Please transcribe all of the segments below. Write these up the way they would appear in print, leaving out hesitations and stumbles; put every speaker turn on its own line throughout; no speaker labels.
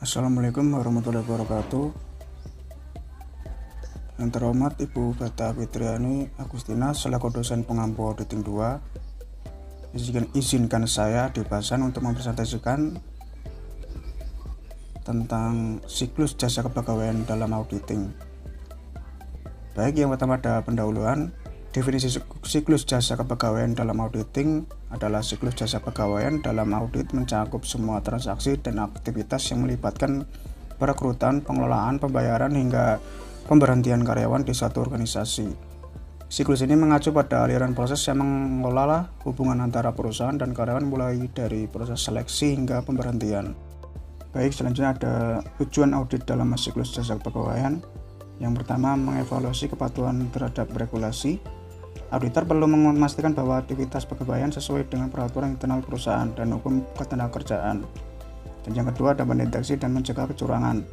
Assalamualaikum warahmatullahi wabarakatuh. Yang terhormat Ibu Bata Fitriani Agustina selaku dosen pengampu auditing 2, izinkan saya di bahasan untuk mempresentasikan tentang siklus jasa kepegawaian dalam auditing. Baik, yang pertama ada pendahuluan. Definisi siklus jasa kepegawaian dalam auditing adalah siklus jasa kepegawaian dalam audit mencakup semua transaksi dan aktivitas yang melibatkan perekrutan, pengelolaan, pembayaran, hingga pemberhentian karyawan di suatu organisasi. Siklus ini mengacu pada aliran proses yang mengelola hubungan antara perusahaan dan karyawan mulai dari proses seleksi hingga pemberhentian. Baik, selanjutnya ada tujuan audit dalam siklus jasa kepegawaian. Yang pertama, mengevaluasi kepatuhan terhadap regulasi. Auditor perlu memastikan bahwa aktivitas kepegawaian sesuai dengan peraturan internal perusahaan dan hukum ketenagakerjaan. Dan yang kedua ada mendeteksi dan mencegah kecurangan.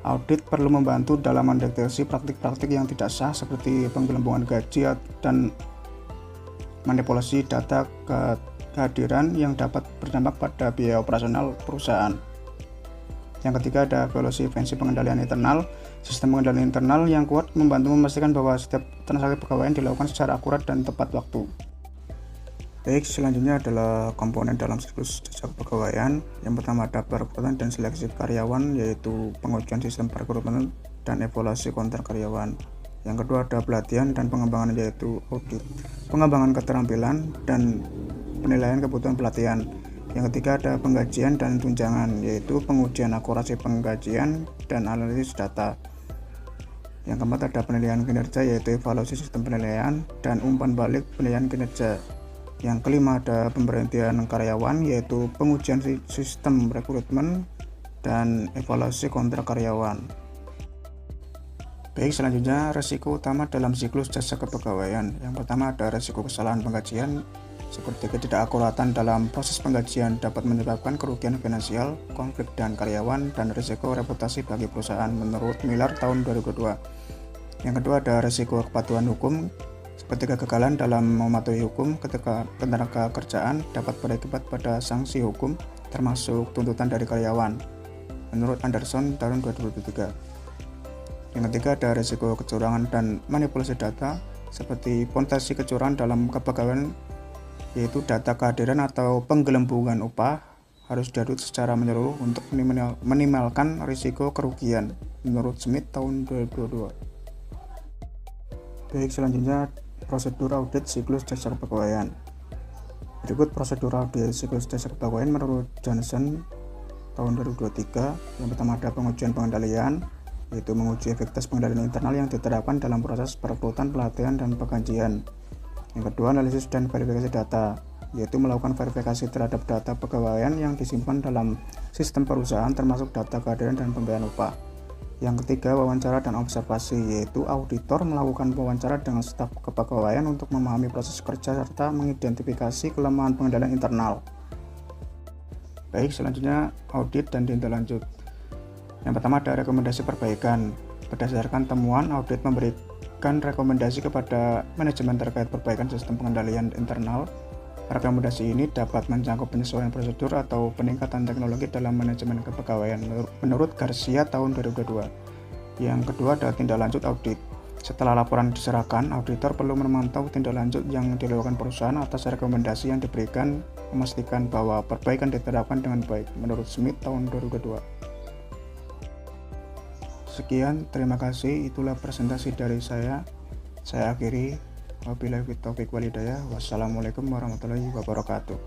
Audit perlu membantu dalam mendeteksi praktik-praktik yang tidak sah seperti penggelembungan gaji dan manipulasi data kehadiran yang dapat berdampak pada biaya operasional perusahaan. Yang ketiga ada evaluasi fungsi pengendalian internal. Sistem pengendalian internal yang kuat membantu memastikan bahwa setiap transaksi kepegawaian dilakukan secara akurat dan tepat waktu. Baik, selanjutnya adalah komponen dalam siklus jasa kepegawaian. Yang pertama ada perekrutan dan seleksi karyawan, yaitu pengujian sistem perekrutan dan evaluasi kontrak karyawan. Yang kedua ada pelatihan dan pengembangan, yaitu audit, pengembangan keterampilan dan penilaian kebutuhan pelatihan. Yang ketiga ada penggajian dan tunjangan, yaitu pengujian akurasi penggajian dan analisis data. Yang keempat ada penilaian kinerja, yaitu evaluasi sistem penilaian dan umpan balik penilaian kinerja. Yang kelima ada pemberhentian karyawan, yaitu pengujian sistem rekrutmen dan evaluasi kontrak karyawan. Baik, selanjutnya resiko utama dalam siklus jasa kepegawaian. Yang pertama ada resiko kesalahan penggajian, seperti ketidakakuratan dalam proses penggajian dapat menyebabkan kerugian finansial, konflik dengan karyawan, dan risiko reputasi bagi perusahaan menurut Miller tahun 2002. Yang kedua ada risiko kepatuhan hukum, seperti kegagalan dalam mematuhi hukum ketika ketenagakerjaan dapat berakibat pada sanksi hukum, termasuk tuntutan dari karyawan, menurut Anderson tahun 2023. Yang ketiga ada risiko kecurangan dan manipulasi data, seperti potensi kecurangan dalam kepegawaian, yaitu data kehadiran atau penggelembungan upah harus diadut secara menyeluruh untuk minimalkan risiko kerugian, menurut Smith tahun 2022. Baik, selanjutnya prosedur audit siklus jasa kepegawaian. Berikut prosedur audit siklus jasa kepegawaian menurut Johnson tahun 2023. Yang pertama ada pengujian pengendalian, yaitu menguji efektivitas pengendalian internal yang diterapkan dalam proses perekrutan, pelatihan, dan penggajian. Yang kedua, analisis dan verifikasi data, yaitu melakukan verifikasi terhadap data kepegawaian yang disimpan dalam sistem perusahaan, termasuk data kehadiran dan pembayaran upah. Yang ketiga, wawancara dan observasi, yaitu auditor melakukan wawancara dengan staf kepegawaian untuk memahami proses kerja serta mengidentifikasi kelemahan pengendalian internal. Baik, selanjutnya audit dan tindak lanjut. Yang pertama ada rekomendasi perbaikan. Berdasarkan temuan, audit memberikan rekomendasi kepada manajemen terkait perbaikan sistem pengendalian internal. Rekomendasi ini dapat mencakup penyesuaian prosedur atau peningkatan teknologi dalam manajemen kepegawaian menurut Garcia tahun 2022. Yang kedua ada tindak lanjut audit. Setelah laporan diserahkan, auditor perlu memantau tindak lanjut yang dilakukan perusahaan atas rekomendasi yang diberikan, memastikan bahwa perbaikan diterapkan dengan baik, menurut Smith tahun 2022. Sekian, terima kasih. Itulah presentasi dari saya. Saya akhiri. Wabillahi taufiq wal hidayah. Wassalamualaikum warahmatullahi wabarakatuh.